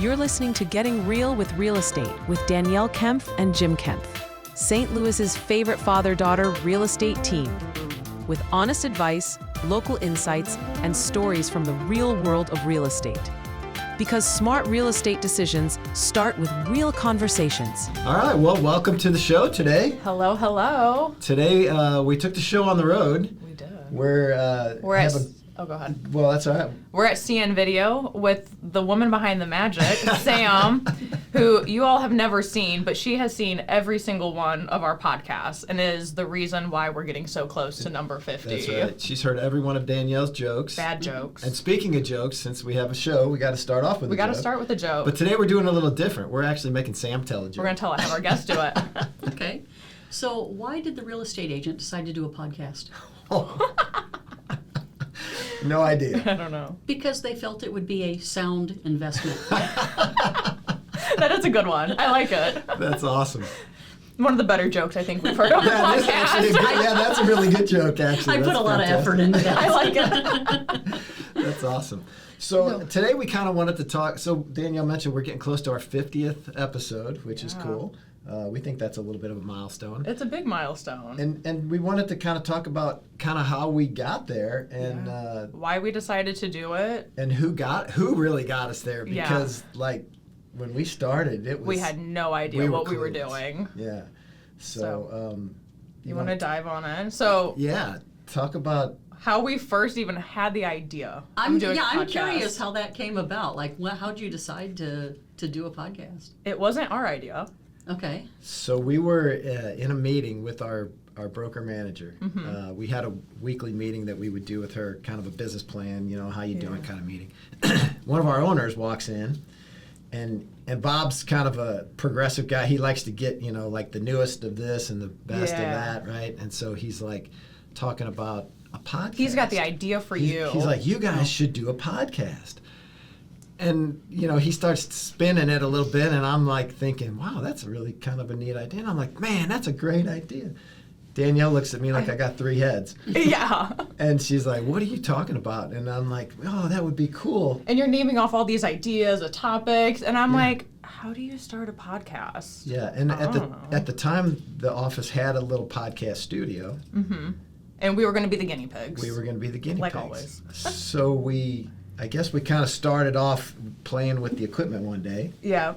You're listening to Getting Real with Real Estate with Danielle Kempf and Jim Kempf, St. Louis's favorite father-daughter real estate team, with honest advice, local insights, and stories from the real world of real estate. Because smart real estate decisions start with real conversations. All right, well, welcome to the show today. Hello, hello. Today, we took the show on the road. We did. We're at... Oh, go ahead. Well, that's all right. We're at CN Video with the woman behind the magic, Sam, who you all have never seen, but she has seen every single one of our podcasts and is the reason why we're getting so close to number 50. That's right. She's heard every one of Danielle's jokes. Bad jokes. And speaking of jokes, since we have a show, we got to start off with a joke. We got to start with a joke. But today we're doing a little different. We're actually making Sam tell a joke. We're going to have our guest do it. Okay. So why did the real estate agent decide to do a podcast? No idea. I don't know. Because they felt it would be a sound investment. That is a good one. I like it. That's awesome. One of the better jokes I think we've heard on the That is podcast. actually a good, yeah, that's a really good joke, actually. I put That's a lot of fantastic. effort into that. I like it. That's awesome. So today we kind of wanted to talk. So Danielle mentioned we're getting close to our 50th episode, which is cool. We think that's a little bit of a milestone. It's a big milestone. And we wanted to kind of talk about kind of how we got there and why we decided to do it. and who really got us there, because like when we started it was We had no idea what we were clueless. doing. Yeah. So You want to dive on in? So yeah, talk about how we first even had the idea I'm of doing a I'm podcast. curious how that came about. Like, how'd you decide to do a podcast? It wasn't our idea. Okay. So we were in a meeting with our broker manager. Mm-hmm. We had a weekly meeting that we would do with her, kind of a business plan, how you doing kind of meeting. One of our owners walks in, and Bob's kind of a progressive guy. He likes to get, like the newest of this and the best of that, right? And so he's like talking about a podcast. He's got the idea for you. He's like, you guys should do a podcast. And, he starts spinning it a little bit, and I'm like thinking, wow, that's a really kind of a neat idea. And I'm like, man, that's a great idea. Danielle looks at me like I got three heads. Yeah. And she's like, what are you talking about? And I'm like, oh, that would be cool. And you're naming off all these ideas of topics, and I'm like, how do you start a podcast? Yeah, and at the time, the office had a little podcast studio. Mm-hmm. And we were going to be the guinea pigs. We were going to be the guinea pigs. Like always. So I guess we kind of started off playing with the equipment one day. Yeah.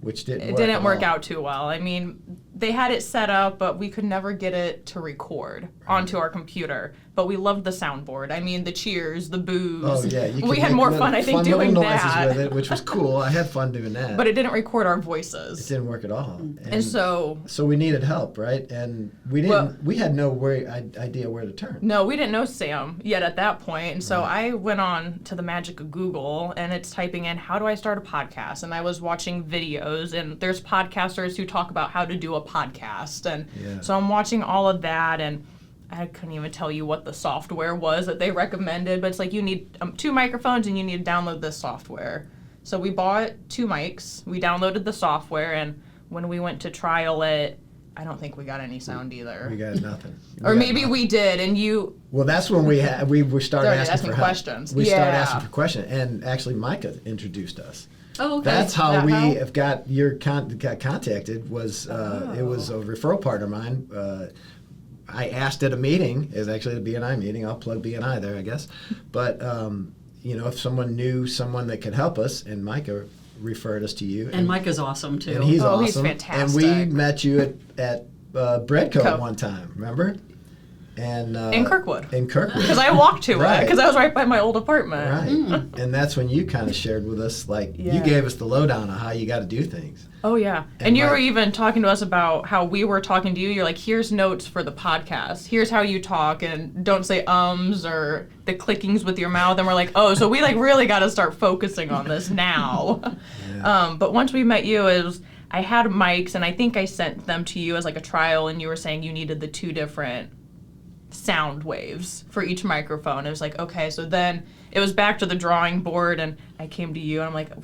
Which didn't work. It didn't work at all. out too well. I mean, they had it set up, but we could never get it to record onto our computer. But we loved the soundboard. I mean, the cheers, the boos. Oh yeah, we had more fun, I think, doing little that. noises with it, which was cool. I had fun doing that. But it didn't record our It voices. didn't work at all. And so we needed help, right? And we didn't. Well, we had no idea where to turn. no, we didn't know Sam yet at that point. And so I went on to the magic of Google, and it's typing in, how do I start a podcast? And I was watching videos, and there's podcasters who talk about how to do a podcast. And so I'm watching all of that, and I couldn't even tell you what the software was that they recommended, but it's like you need 2 microphones and you need to download this software. So we bought 2 mics, we downloaded the software, and when we went to trial it, I don't think we got any sound either. We got nothing. Or maybe we did, and you... Well, that's when we started Started asking asking for help. questions. We started Yeah. asking for questions, and actually Micah introduced us. Oh, okay. That's how That we how? have got got contacted. Was it was a referral partner of mine. I asked at a meeting, is actually a BNI meeting. I'll plug BNI there, I guess. But if someone knew someone that could help us, and Micah referred us to you, And Micah's awesome, too. and he's Oh, awesome. he's fantastic. And we met you at Breadco Co. one time, remember? And In Kirkwood. In Kirkwood. Because I walked to it, Right. because I was right by my old apartment. Right. And that's when you kind of shared with us, like, you Yeah. gave us the lowdown on how you got to do things. Oh, yeah. And And you were like- even talking to us about how we were talking to you. You're like, here's notes for the podcast. Here's how you talk, and don't say ums or the clickings with your mouth. And we're like, oh, so we like really got to start focusing on this now. But once we met you, I had mics, and I think I sent them to you as like a trial, and you were saying you needed the 2 different sound waves for each microphone. It was like, okay, so then it was back to the drawing board, and I came to you, and I'm like,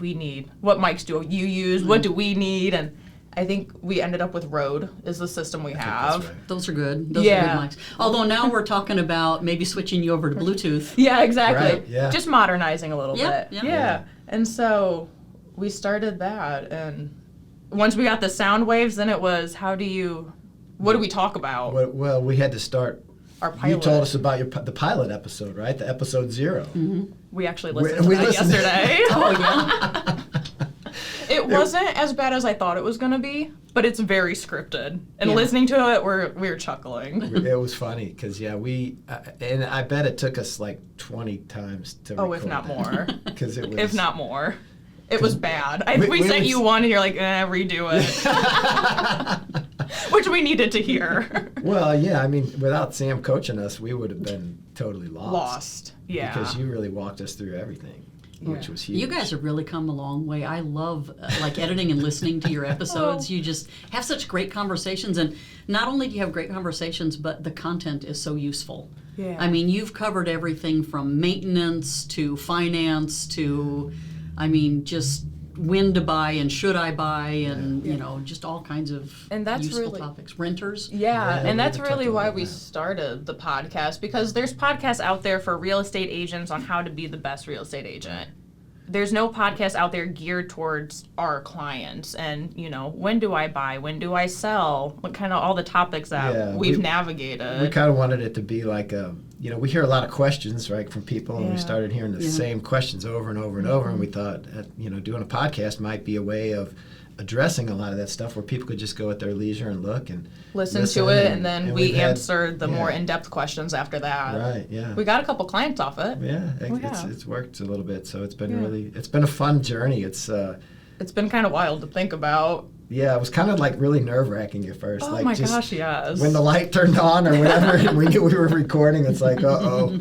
what mics do you use? What do we need? And I think we ended up with Rode is the system we have. That's right. Those are good. Those Yeah. are good mics. Although now we're talking about maybe switching you over to Bluetooth. Yeah, exactly. Right, yeah. Just modernizing a little Yep, bit. yep. Yeah. And so we started that, and once we got the sound waves, then it was what do we talk about? Well, we had to start. Our pilot. You told us about the pilot episode, right? The episode 0. We actually listened We to that listened to- yesterday. Oh, yeah. It wasn't as bad as I thought it was going to be, but it's very scripted. And Yeah. listening to it, we were chuckling. It was funny because and I bet it took us like 20 times to Oh, record if not that. more. Because it was. If not more. It was bad. we We sent was- you one and you're like, redo it. Which we needed to hear. Well, yeah. I mean, without Sam coaching us, we would have been totally lost. Lost. Yeah. Because you really walked us through everything, which was huge. You guys have really come a long way. I love like editing and listening to your episodes. You just have such great conversations, and not only do you have great conversations, but the content is so useful. Yeah. I mean, you've covered everything from maintenance to finance to, I mean, just when to buy and should I buy and you know, just all kinds of And that's useful really- topics. Renters. Yeah, Yeah, and we that's haven't really talked why about we that. started the podcast, because there's podcasts out there for real estate agents on how to be the best real estate agent. There's no podcast out there geared towards our clients and, you know, when do I buy, when do I sell, what kind of all the topics that Yeah, we've we navigated. kind of wanted it to be like we hear a lot of questions, right, from people, and we Yeah. started hearing the Yeah. same questions over and over and over, and we thought, doing a podcast might be a way of addressing a lot of that stuff where people could just go at their leisure and look and Listen to it, and then we we've had- answered the more yeah. in-depth questions after that. Right, yeah. We got a couple clients off it. Yeah, We it's have. worked a little bit, so it's been Yeah. it's been a fun journey. It's It's been kind of wild to think about. it was kind of like really nerve-wracking at first. Oh like my just gosh, yes. when the light turned on or whatever, and we knew we were recording, it's like, uh-oh.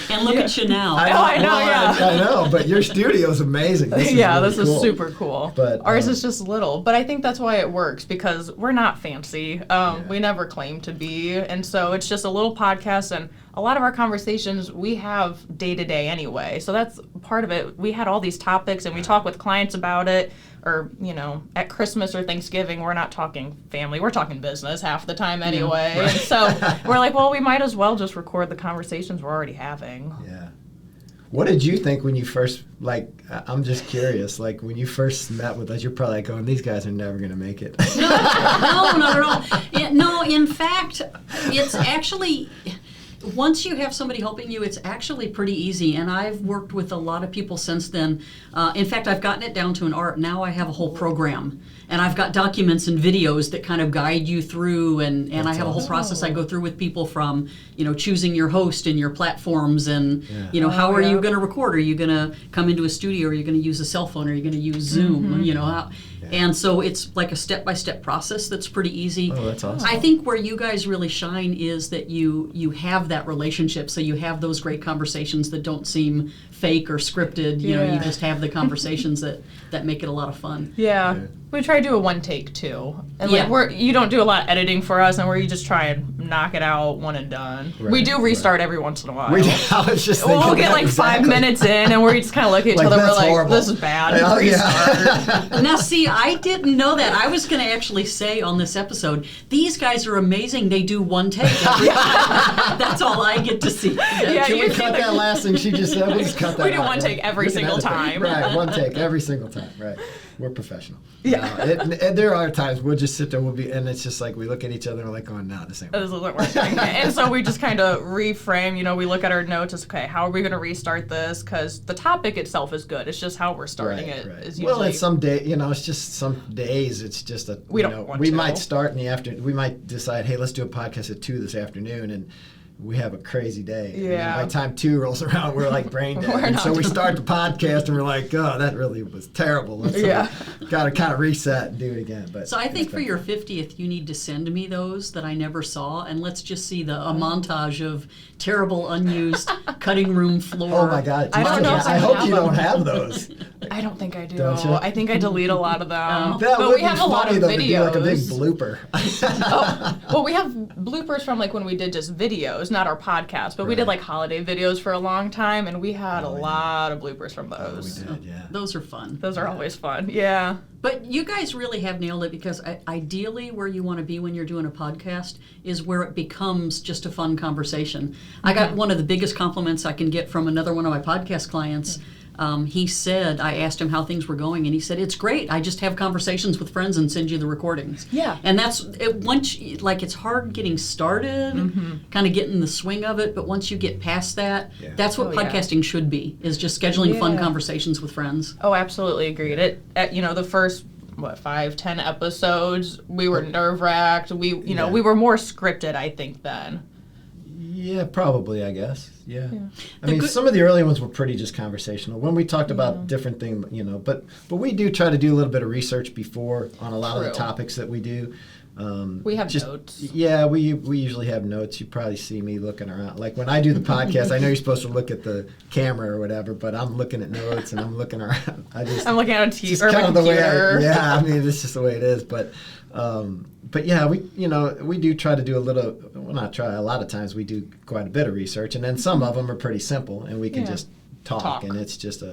And look at you now. I know, yeah. I know, but your studio's amazing. This is yeah, really this is cool. super cool. But, ours is just little. But I think that's why it works, because we're not fancy. We never claim to be. And so it's just a little podcast, and a lot of our conversations we have day to day anyway. So that's part of it. We had all these topics, and we talk with clients about it. Or, you know, at Christmas or Thanksgiving, we're not talking family. We're talking business half the time anyway. right. And so we're like, well, we might as well just record the conversations we're already having. Yeah. What did you think when you first, I'm just curious, like when you first met with us, you're probably going, these guys are never going to make it. No, not at all. No, in fact, it's actually, once you have somebody helping you, it's actually pretty easy. And I've worked with a lot of people since then. In fact, I've gotten it down to an art. Now I have a whole program. And I've got documents and videos that kind of guide you through. And I have a whole process I go through with people from, choosing your host and your platforms and, how are you going to record? Are you going to come into a studio? Are you going to use a cell phone? Are you going to use Zoom? And so it's like a step-by-step process that's pretty easy. Oh, that's awesome. I think where you guys really shine is that you have that relationship, so you have those great conversations that don't seem fake or scripted. You Yeah. just have the conversations that make it a lot of fun. Yeah. Yeah. We try to do a one take too. And Yeah. you don't do a lot of editing for us, and you just try and knock it out one and done. We Right, do restart every once in a while. I was just thinking We'll get that like exactly. 5 minutes in, and we just kind of look at each Like, other. We're that's like, horrible. "This is bad." Oh, Restart. yeah. Now, see, I didn't know that. I was going to actually say on this episode, these guys are amazing. They do one take every time. That's all I get to see. Yeah, Can we you cut that last thing she just said? We'll just cut that We do out, one right? take every We can single edit that. time. Right, one take every single time. Right. We're professional. Yeah. And there are times we'll just sit there, and it's just like we look at each other and we're like, going, no, this ain't This isn't working. And so we just kind of reframe, we look at our notes as, okay, how are we going to restart this? Because the topic itself is good. It's just how we're starting it is Well, usually. it's some day, it's just some days. It's just a We don't want we to. might start in the afternoon. We might decide, hey, let's do a podcast at 2 this afternoon, and we have a crazy day. And then Yeah. by the time 2 rolls around, we're like brain dead. We're And not so we doing start the podcast, and we're like, oh, that really was terrible. Let's Yeah. got to kind of reset and do it again. But So I think it's for been your fun. 50th, you need to send me those that I never saw, and let's just see a montage of terrible, unused cutting room floor. Oh my God! I don't know if I I hope have you them. don't have those. I don't think I do. Don't you? I think I delete a lot of them. That but would we have be a lot funny of though to do like a big videos. blooper. Well, we have bloopers from when we did just videos, not our podcast, but we did Right. holiday videos for a long time, and we had a Oh, yeah. lot of bloopers from Oh, we those. did, yeah. Those are fun. Those are always fun. Yeah. But you guys really have nailed it, because ideally where you want to be when you're doing a podcast is where it becomes just a fun conversation. I got one of the biggest compliments I can get from another one of my podcast clients. he said, I asked him how things were going, and he said, it's great. I just have conversations with friends and send you the recordings. Yeah. And that's, it's hard getting started, kind of getting the swing of it, but once you get past that, that's what podcasting should be, is just scheduling fun conversations with friends. Oh, absolutely agreed. The first 5-10 episodes, we were nerve-wracked. We were more scripted, I think, then. Yeah, probably, I guess. Yeah. I mean, some of the early ones were pretty just conversational. When we talked about different things, but we do try to do a little bit of research before on a lot of the topics that we do. We have notes. Yeah, we usually have notes. You probably see me looking around. Like when I do the podcast, I know you're supposed to look at the camera or whatever, but I'm looking at notes and I'm looking around. I'm looking at a TV or kind my of the way computer. I mean, it's just the way it is. But yeah, we do try to do a lot of times we do quite a bit of research, and then some of them are pretty simple, and we can just talk, and it's just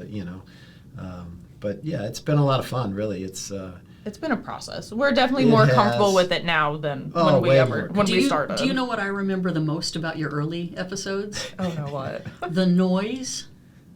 but yeah, it's been a lot of fun, really. It's been a process. We're definitely more comfortable with it now than when we started. Do you know what I remember the most about your early episodes? Oh, no, what? The noise.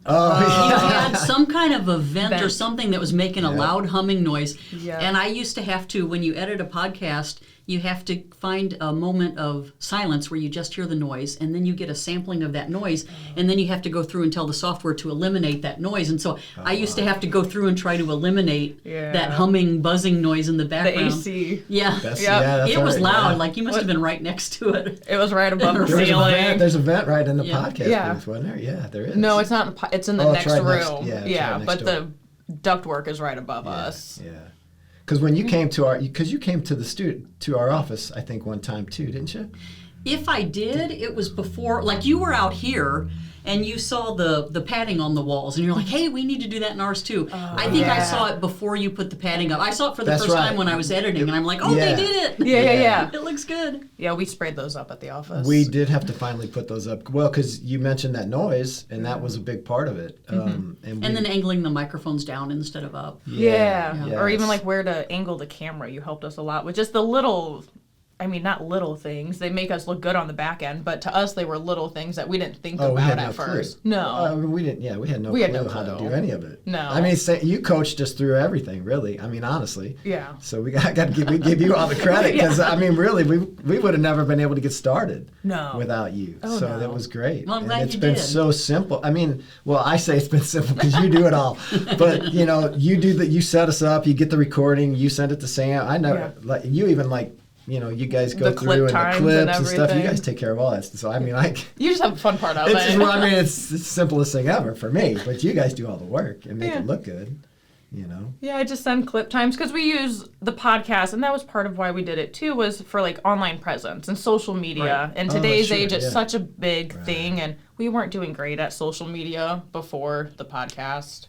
Oh, You had some kind of a vent or something that was making a loud humming noise. Yeah. And I used to have to, when you edit a podcast, you have to find a moment of silence where you just hear the noise, and then you get a sampling of that noise, and then you have to go through and tell the software to eliminate that noise. And so I used to have to go through and try to eliminate that humming, buzzing noise in the background. The AC. Yeah. That's it was right, loud. yeah. Like you must have been right next to it. It was right above the ceiling. There's a vent right in the Yeah. podcast booth, wasn't there? Yeah, there is. No, it's not. It's in the next right room. next But door. the ductwork is right above us. Yeah. Because when you came to you came to to our office, I think one time too, didn't you? If I did, it was before, like you were out here and you saw the padding on the walls and you're like, hey, we need to do that in ours too. I think I saw it before you put the padding up. I saw it for the first time when I was editing and I'm like, oh, they did it. Yeah. It looks good. Yeah, we sprayed those up at the office. We did have to finally put those up. Well, because you mentioned that noise, and that was a big part of it. And then angling the microphones down instead of up. Yeah. Or even yes. like where to angle the camera. You helped us a lot with just the little, not little things. They make us look good on the back end, but to us they were little things that we didn't think we about had at no first. clue. No. We didn't. Yeah, we had no clue how to do any of it. No. I mean, you coached us through everything, really. I mean, honestly. Yeah. So we give you all the credit because I mean, really, we would have never been able to get started. No. Without you. Oh, So no. that was great. Well, I'm and glad it's you been did. so simple. I mean, well, I say it's been simple because you do it all. But you set us up. You get the recording. You send it to Sam. I know. Like you even you guys go The through clip and the times clips and stuff. You everything. guy take care of all that stuff. So I mean, You just have the fun part of it's it. just, I mean, it's the simplest thing ever for me. But you guys do all the work and make it look good. Yeah, I just send clip times because we use the podcast, and that was part of why we did it too, was for like online presence and social media. In today's age, it's such a big thing, and we weren't doing great at social media before the podcast.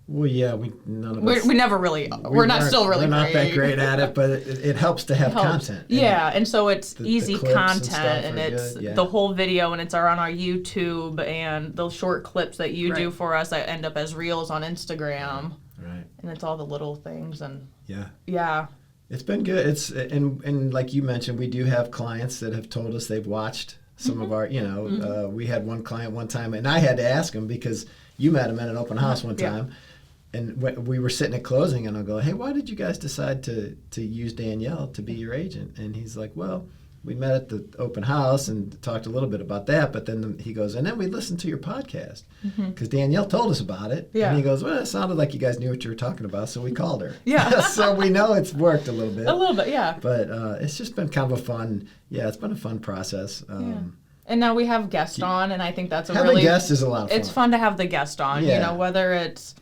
Well, yeah, none of us. We never really. We're not still really. We're not great. that great at it, but it helps to have Helps. content. Yeah, and so it's the easy clips and content, stuff and are it's good, yeah. the whole video, and it's on our YouTube, and the short clips that you do Right. for us that end up as reels on Instagram, Right. and it's all the little things, and Yeah. It's been good. It's and like you mentioned, we do have clients that have told us they've watched some of our. We had one client one time, and I had to ask him because you met him at an open house one time. And we were sitting at closing, and I'll go, hey, why did you guys decide to use Danielle to be your agent? And he's like, well, we met at the open house and talked a little bit about that. But then he goes, and then we listened to your podcast because Danielle told us about it. Yeah. And he goes, well, it sounded like you guys knew what you were talking about, so we called her. Yeah. So we know it's worked a little bit. a little bit, yeah. But it's just been kind of a fun, it's been a fun process. And now we have guests on, and I think that's a Having really guests is a lot of fun. It's fun to have the guest on, Yeah. whether it's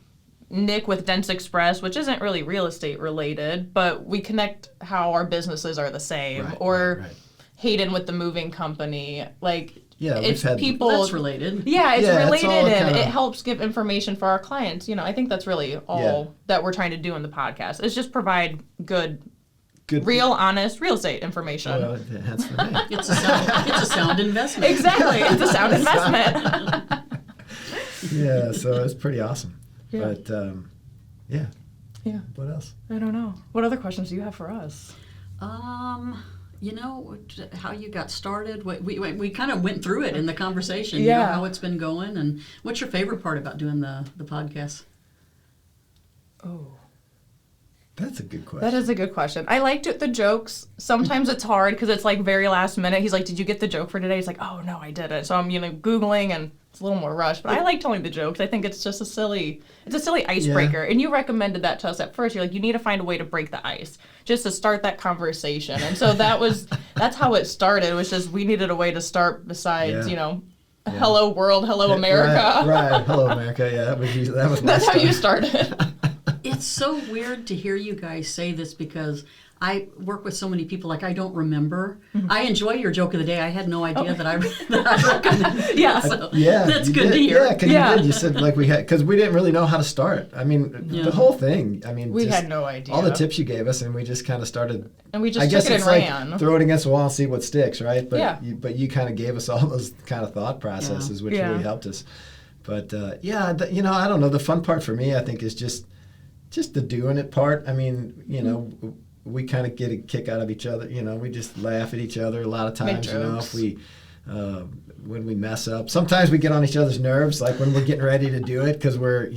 Nick with Dense Express, which isn't really real estate related, but we connect how our businesses are the same, or right. Hayden with the moving company. Like, Yeah, we've it's had- people. That's related. Yeah, it's Yeah, it's related, all and kinda- it helps give information for our clients. I think that's really all that we're trying to do in the podcast is just provide good, real, honest real estate information. Well, hence the name. It's a sound investment. Exactly, it's a sound investment. Yeah, so it's pretty awesome. Yeah. But yeah. Yeah. What else? I don't know. What other questions do you have for us? how you got started. We kind of went through it in the conversation. Yeah. How it's been going, and what's your favorite part about doing the podcast? Oh. That's a good question. That is a good question. I liked the jokes. Sometimes it's hard because it's like very last minute. He's like, "Did you get the joke for today?" He's like, "Oh no, I didn't." So I'm Googling and it's a little more rushed. But I like telling the jokes. I think it's just a silly icebreaker. And you recommended that to us at first. You're like, you need to find a way to break the ice, just to start that conversation. And so that's how it started. It was just we needed a way to start besides hello world, hello America. Right. Hello America. Yeah, that was my That's how start. you started. It's so weird to hear you guys say this because I work with so many people. Like, I don't remember. Mm-hmm. I enjoy your joke of the day. I had no idea that I recommended. Yeah. So Yeah, that's you good did. to hear. Yeah, because Yeah. you did. You said like we had because we didn't really know how to start. I mean, Yeah. the whole thing. I mean, We just had no idea. all the tips you gave us, and we just kind of started. And we just I guess took it it's and like ran. throw it against the wall and see what sticks, right? But Yeah. you kind of gave us all those kind of thought processes, which Yeah. really helped us. But I don't know. The fun part for me, I think, is just the doing it part. I mean, we kind of get a kick out of each other. We just laugh at each other a lot of Make times. jokes. If we when we mess up, sometimes we get on each other's nerves, like when we're getting ready to do it, because we're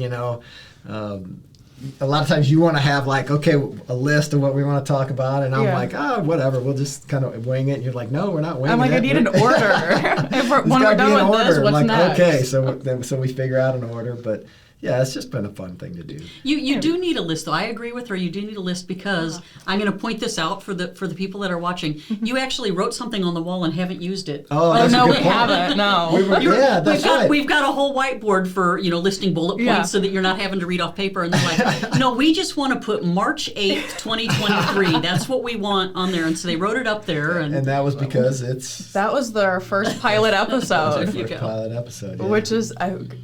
a lot of times you want to have like, okay, a list of what we want to talk about, and I'm Yeah. like, whatever, we'll just kind of wing it. And you're like, no, we're not winging it. I'm like, I need an order. When There's we're gotta be done an with this, order. what's like, next? okay, so we figure out an order, but yeah, it's just been a fun thing to do. You do need a list, though. I agree with her. You do need a list because I'm going to point this out for the people that are watching. You actually wrote something on the wall and haven't used it. Oh, that's no, a we good point. haven't. No. Yeah, that's right. We've got a whole whiteboard for listing bullet points Yeah. so that you're not having to read off paper. And they're like, no, we just want to put March 8th, 2023. That's what we want on there. And so they wrote it up there. And And that was because it's That was their first pilot our episode, you first go. pilot episode. Yeah. which is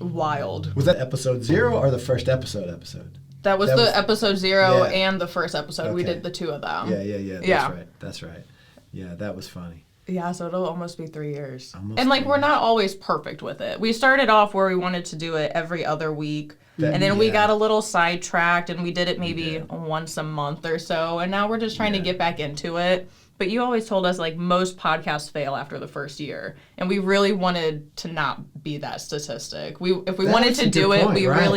wild. Was that episode 0 or the first episode? That was That the was- episode 0 yeah. and the first episode. We Okay. did the two of them. Yeah. That's right. Yeah, that was funny. Yeah, so it'll almost be 3 years. Almost And like 3 we're years. not always perfect with it. We started off where we wanted to do it every other week. That- And then we yeah. got a little sidetracked and we did it maybe did. once a month or so. And now we're just trying to Yeah. get back into it. But you always told us like most podcasts fail after the first year. And we really wanted to not be that statistic. If we That's wanted a to good do it, point, we right.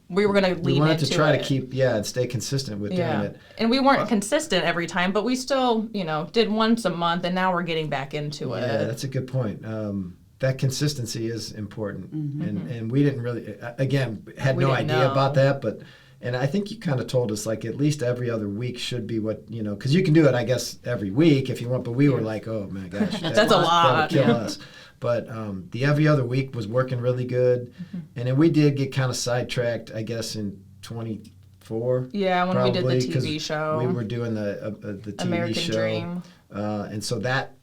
were going to lean We wanted into to try it. to keep and stay consistent with doing it. And we weren't consistent every time, but we still, did once a month, and now we're getting back into Yeah, it. that's a good point. That consistency is important, and we didn't really, again, had We no didn't idea know. about that, but. And I think you kind of told us like at least every other week should be what because you can do it I guess every week if you want, but we were like, oh my gosh, That's a lot. That would kill us. But the every other week was working really good, and then we did get kind of sidetracked I guess in 24. Yeah, when we did the probably, 'cause TV show. we were doing the TV American show, Dream. and so that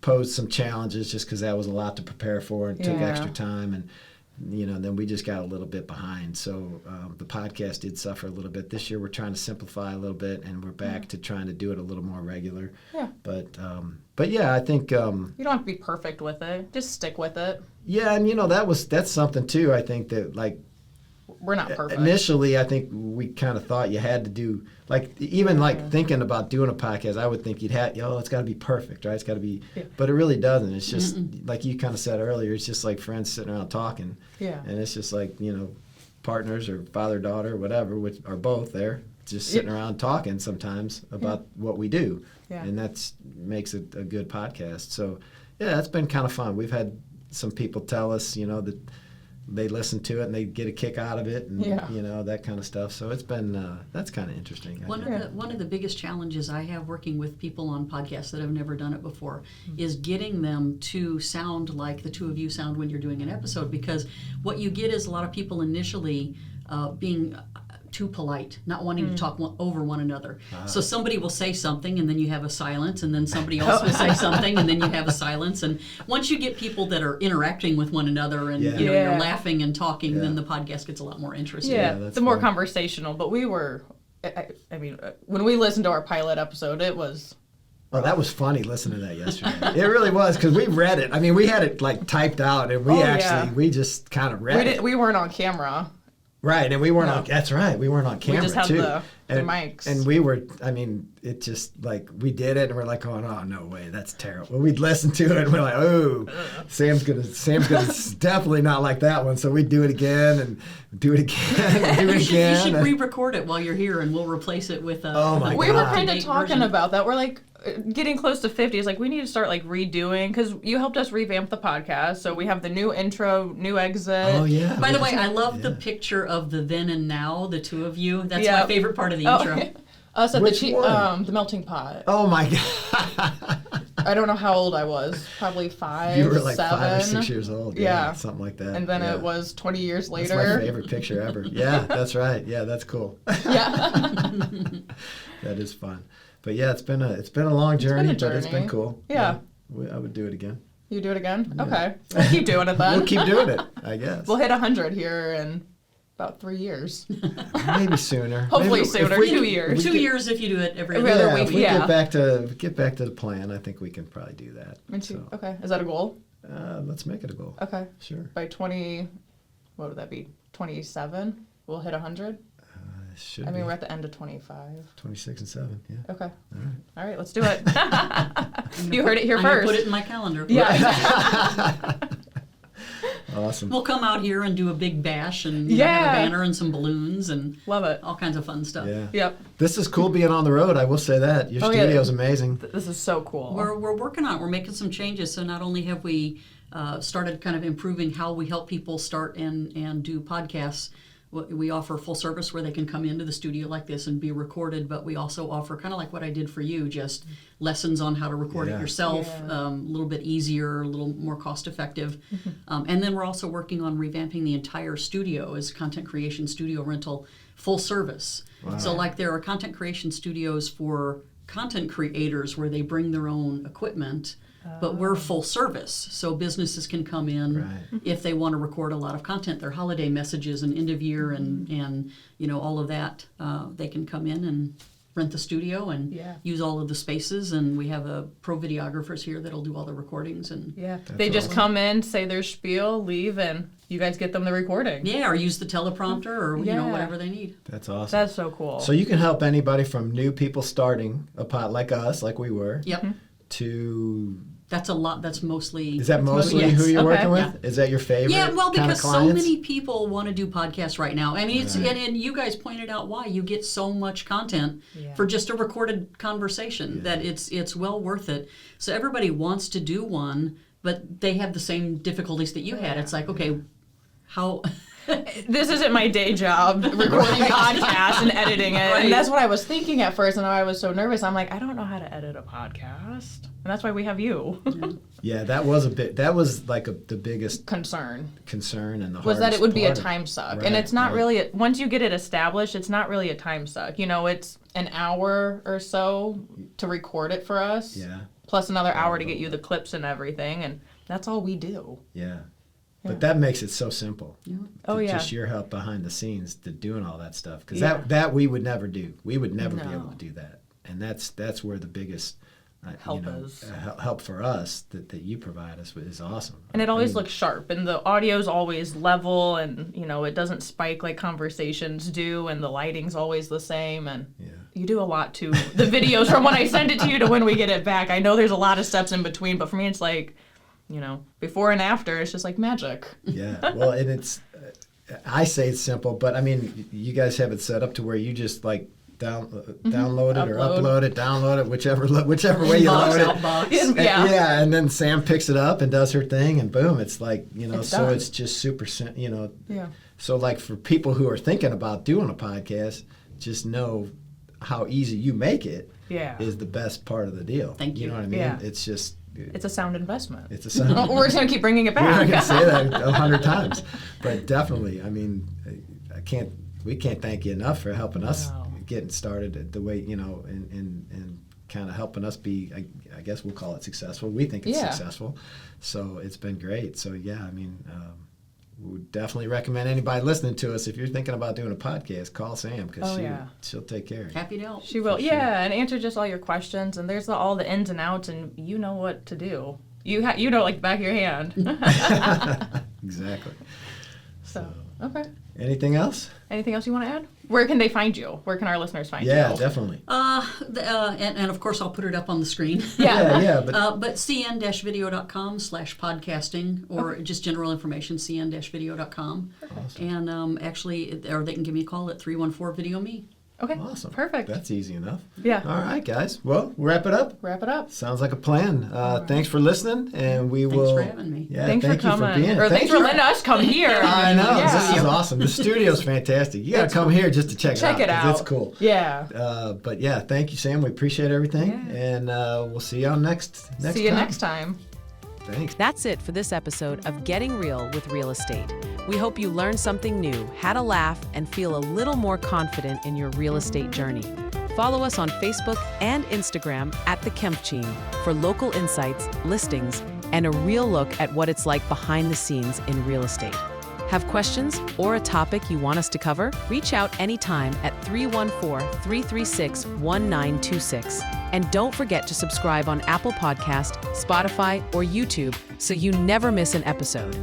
posed some challenges just because that was a lot to prepare for and took Yeah. extra time and. Then we just got a little bit behind. So the podcast did suffer a little bit. This year we're trying to simplify a little bit, and we're back to trying to do it a little more regular. Yeah. But yeah, I think You don't have to be perfect with it. Just stick with it. yeah, and that's something too. I think that like We're not perfect. initially, I think we kind of thought you had to do like even like thinking about doing a podcast. I would think you'd have it's got to be perfect, right? It's got to be, Yeah. but it really doesn't. It's just like you kind of said earlier. It's just like friends sitting around talking. Yeah. And it's just like partners or father daughter whatever, which are both there, just sitting around talking sometimes about what we do, Yeah. and that's makes it a good podcast. So yeah, it's been kind of fun. We've had some people tell us that they listen to it and they get a kick out of it, and Yeah. that kind of stuff. So it's been that's kind of interesting. I think. One of the biggest challenges I have working with people on podcasts that have never done it before is getting them to sound like the two of you sound when you're doing an episode, because what you get is a lot of people initially being too polite, not wanting to talk over one another. So somebody will say something and then you have a silence, and then somebody else will say something and then you have a silence. And once you get people that are interacting with one another and Yeah. you're Yeah. laughing and talking, then Yeah. the podcast gets a lot more interesting. Yeah, that's the more fun. conversational. But we were, I mean, when we listened to our pilot episode, it was. Oh, that was funny listening to that yesterday. It really was, because we read it. I mean, we had it like typed out, and we Oh, yeah. we just kind of read it. We weren't on camera. Right, and we weren't No. on. That's right, we weren't on camera just had too. the and, mics. and we were. I mean, it just like we did it, and we're like, going, oh no way, that's terrible. Well, we'd listen to it, and we're like, oh, Sam's gonna definitely not like that one. So we'd do it again, and do it again, and do it You again. should and- re-record it while you're here, and we'll replace it with a. Oh my We were God. kind of up-to-date talking version. about that. We're like getting close to 50. It's like we need to start like redoing because you helped us revamp the podcast. So we have the new intro, new exit. Oh yeah. By we the way, just- I love the yeah. picture of the then and now, the two of you. That's Yeah. my favorite part of the Oh, intro. us at Which the one? the melting pot. Oh my God. I don't know how old I was. Probably 5, You were like 7. 5 or 6 years old. Yeah. Something like that. And then yeah. it was 20 years That's later. my favorite picture ever. Yeah, that's right. Yeah, that's cool. Yeah. That is fun. But yeah, it's been a long journey, a but it's been journey. cool. Yeah. I would do it again. You do it again? Okay. We'll keep doing it then. We'll keep doing it, I guess. We'll hit 100 here in about 3 years. Maybe sooner. Hopefully Maybe if sooner, we- 2 years. we 2 get- years if you do it every Every other other Yeah, week, if we yeah. get back to the plan, I think we can probably do that. So, Okay. Is that a goal? let's make it a goal. Okay. Sure. By what would that be? 27? We'll hit 100? Should I mean, be we're at the end of 25. 26 and 7. Yeah. Okay. All right. All right, let's do it. You heard it here I'm gonna first. put it in my calendar. Yeah. Awesome. We'll come out here and do a big bash and have Yeah. a banner and some balloons and Love it. all kinds of fun stuff. Yeah. Yep. This is cool being on the road. I will say that your Oh, yeah. studio's amazing. This is so cool. We're working on it. We're making some changes. So not only have we started kind of improving how we help people start and do podcasts, we offer full service where they can come into the studio like this and be recorded, but we also offer kind of like what I did for you, just lessons on how to record Yeah. it yourself, Yeah. a little bit easier, a little more cost effective. And then we're also working on revamping the entire studio as content creation studio rental full service. So like there are content creation studios for content creators where they bring their own equipment, but we're full service. So businesses can come in Right. if they want to record a lot of content, their holiday messages and end of year and you know all of that. They can come in and rent the studio and Yeah. use all of the spaces, and we have pro videographers here that'll do all the recordings and Yeah. They just awesome. come in, say their spiel, leave, and you guys get them the recording. yeah, or use the teleprompter or you know Yeah. whatever they need. That's awesome. That's so cool. So you can help anybody from new people starting a pod like us, like we were, Yep, to that's a lot. That's mostly. is that mostly yes. who you're Okay. working with? Is that your favorite? Yeah, well, kind of because so clients? many people want to do podcasts right now. I mean, it's Right. and you guys pointed out why you get so much content Yeah. for just a recorded conversation that it's well worth it. So everybody wants to do one, but they have the same difficulties that you had. It's like, okay, how? This isn't my day job, recording podcasts and editing it. Right. And that's what I was thinking at first, and I was so nervous. I'm like, I don't know how to edit a podcast. And that's why we have you. Yeah, that was that was like the biggest Concern concern and the was that it hardest would be a part of- time suck. Right, And it's not right. really, once you get it established, it's not really a time suck. You know, it's an hour or so to record it for us, Yeah, plus another hour to get you the clips and everything. And that's all we do. yeah. But that makes it so simple. Oh, yeah. Just your help behind the scenes to doing all that stuff, because Yeah. that we would never do. We would never be No. able to do that, and that's where the biggest Help is. help for us that you provide us with is awesome. And it I always mean, looks sharp, and the audio's always level, and you know it doesn't spike like conversations do, and the lighting's always the same. And Yeah. you do a lot to the videos from when I send it to you to when we get it back. I know there's a lot of steps in between, but for me, it's like, you know, before and after, it's just like magic. Yeah, well, and it's I say it's simple, but I mean, you guys have it set up to where you just like download it or Upload. download it, whichever way you Box load it. out box. Yeah. Yeah, and then Sam picks it up and does her thing, and boom, it's like, you know, It's so done. it's just super, you know. Yeah. So like for people who are thinking about doing a podcast, just know how easy you make it Yeah. is the best part of the deal. Thank you. You know what I mean? Yeah. It's just, It's a sound investment. it's a sound. We're just gonna keep bringing it We're not back. going to say that 100 times, but definitely, I mean, we can't thank you enough for helping us No. getting started the way, you know, and kind of helping us be, I guess we'll call it successful. We think it's Yeah. successful. So it's been great. So yeah, I mean, we would definitely recommend anybody listening to us, if you're thinking about doing a podcast, call Sam, because Oh, yeah. she'll take care of you. Happy to help. She will, For sure. yeah, and answer just all your questions. And there's all the ins and outs, and you know what to do. You know, like the back of your hand. Exactly. So okay. Anything else? Anything else you want to add? Where can they find you? Where can our listeners find you? Yeah, definitely. And of course I'll put it up on the screen. Yeah, But cn-video.com/podcasting, or just general information, cn-video.com. Awesome. And actually, or they can give me a call at 314-VIDEO-ME. Okay. Awesome. Perfect. That's easy enough. Yeah. All right, guys. Well, wrap it up. Wrap it up. Sounds like a plan. Thanks for listening, and we Thanks will. for having me. Yeah, Thanks thank for coming. you for being. Or thanks for letting us come here. I know. Yeah. This is awesome. The studio's fantastic. You got to come here just to check Check it it out. 'Cause out. It's cool. Yeah. But yeah, thank you, Sam. We appreciate everything, Yeah. and we'll see y'all next time. See you next time. Thanks. That's it for this episode of Getting Real with Real Estate. We hope you learned something new, had a laugh, and feel a little more confident in your real estate journey. Follow us on Facebook and Instagram at The Kempf Team for local insights, listings, and a real look at what it's like behind the scenes in real estate. Have questions or a topic you want us to cover? Reach out anytime at 314-336-1926. And don't forget to subscribe on Apple Podcast, Spotify, or YouTube so you never miss an episode.